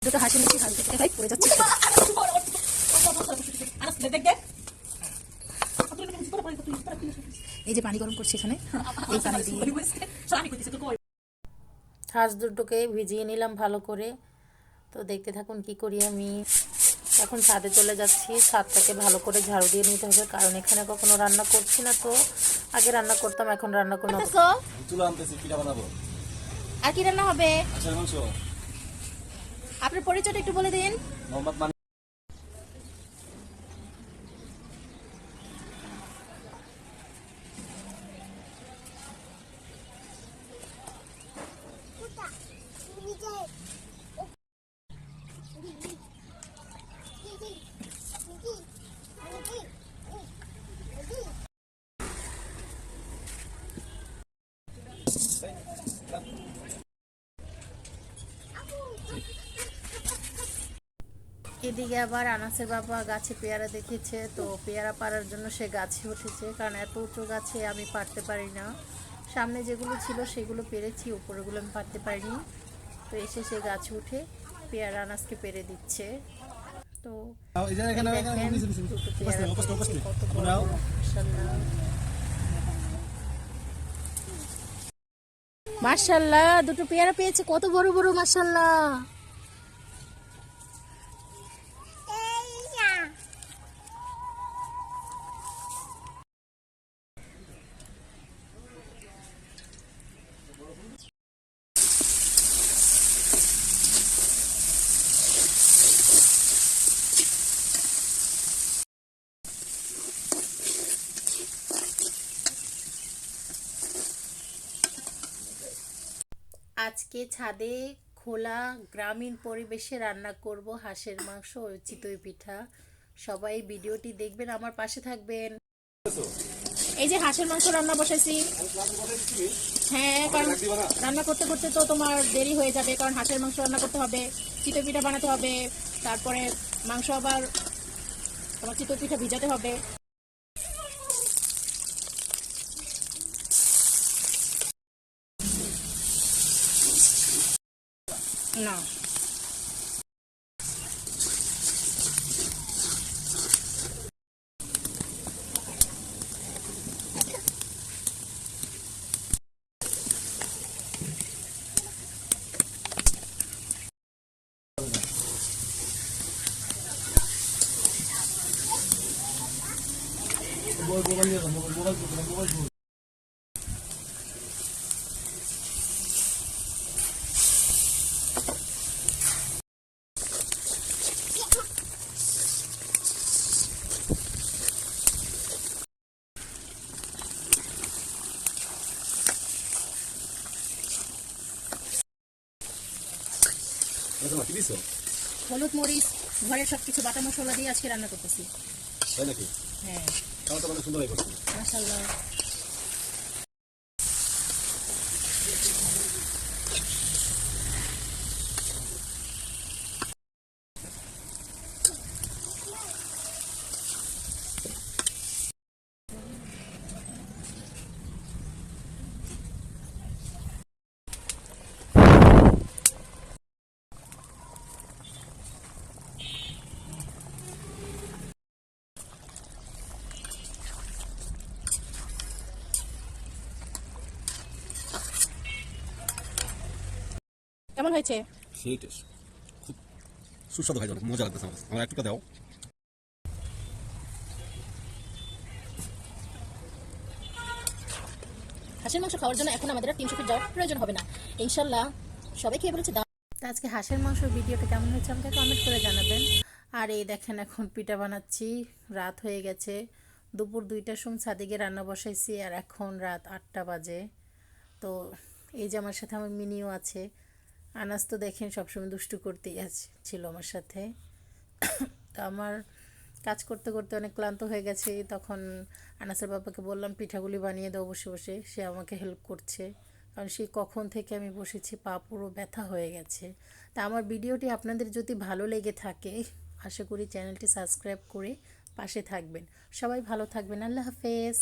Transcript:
দুটো হাসি মুখে হাল দেখতে ভাই পড়ে যাচ্ছে। এই যে পানি গরম করছে এখানে, এই পানি দিয়ে হাঁস দুটোকে ভিজিয়ে নিলাম ভালো করে। তো দেখতে থাকুন কি করি আমি। এখন ছাদে চলে যাচ্ছি, ছাদটাকে ভালো করে ঝাড়ু দিয়ে নিতে হবে, কারণ এখানে কখনো রান্না করছি না। তো আগে রান্না করতাম, এখন রান্না করি না। আর কি রান্না হবে? আপনার পরিচয়টা একটু বলে দিন। এদিকে আবার আনাসের বাবা গাছে পেয়ারা দেখেছে, তো পেয়ারা পাড়ার জন্য সে গাছে উঠেছে, কারণ এত উঁচু গাছে আমি পারতে পারি না। সামনে যেগুলো ছিল সেগুলো পেরেছি, উপরেগুলো আমি পারতে পারিনি। তো এসে সে গাছে উঠে পেয়ারা আনাসকে পেরে দিচ্ছে। তো মাশাআল্লাহ, দুটো পেয়ারা পেয়েছে, কত বড় বড় মাশাআল্লাহ। আজকে ছাদে খোলা গ্রামীণ পরিবেশে রান্না করব হাঁসের মাংস ও চিতই পিঠা। সবাই ভিডিওটি দেখবেন, আমার পাশে থাকবেন। এই যে হাঁসের মাংস রান্না বসাইছি। হ্যাঁ, কারণ রান্না করতে করতে তো তোমার দেরি হয়ে যাবে, কারণ হাঁসের মাংস রান্না করতে হবে, চিতই পিঠা বানাতে হবে, তারপরে মাংস আবার তোমার চিতই পিঠা ভিজাতে হবে। না, হলুদ মরিচ ঘরের সবকিছু বাটা মশলা দিয়ে আজকে রান্না করতেছি। তাই নাকি? হ্যাঁ, তাহলে তো অনেক সুন্দর হয়ে গেছে। মাশাআল্লাহ। কেমন হয়েছে? সেই টেস্ট, খুব সুস্বাদু হয়, মজা লাগতেছে আমার। আমার একটুটা দাও। হাঁসের মাংস খাওয়ার জন্য এখন আমাদের আর 300 ফিট যাওয়ার প্রয়োজন হবে না, ইনশাল্লাহ। সবাই খেয়ে বলেছে দাম। তো আজকে হাঁসের মাংসের ভিডিওটা কেমন হয়েছে আমাকে কমেন্ট করে জানাবেন। আর এই দেখেন এখন পিঠা বানাচ্ছি, রাত হয়ে গেছে, দুপুর 2টার সময় ছাদে গিয়ে রান্না বসাইছি, আর এখন রাত 8টা বাজে। তো এই যে আমার সাথে আমার মিনিও আছে। আনাস তো দেখেন সবসময় দুষ্টু করতেই ছিল আমার সাথে। তো আমার কাজ করতে করতে অনেক ক্লান্ত হয়ে গেছে, তখন আনাসের বাবাকে বললাম পিঠাগুলি বানিয়ে দাও বসে বসে। সে আমাকে হেল্প করছে, কারণ সেই কখন থেকে আমি বসেছি, পা পুরো ব্যথা হয়ে গেছে। তা আমার ভিডিওটি আপনাদের যদি ভালো লেগে থাকে, আশা করি চ্যানেলটি সাবস্ক্রাইব করে পাশে থাকবেন। সবাই ভালো থাকবেন, আল্লাহ হাফেজ।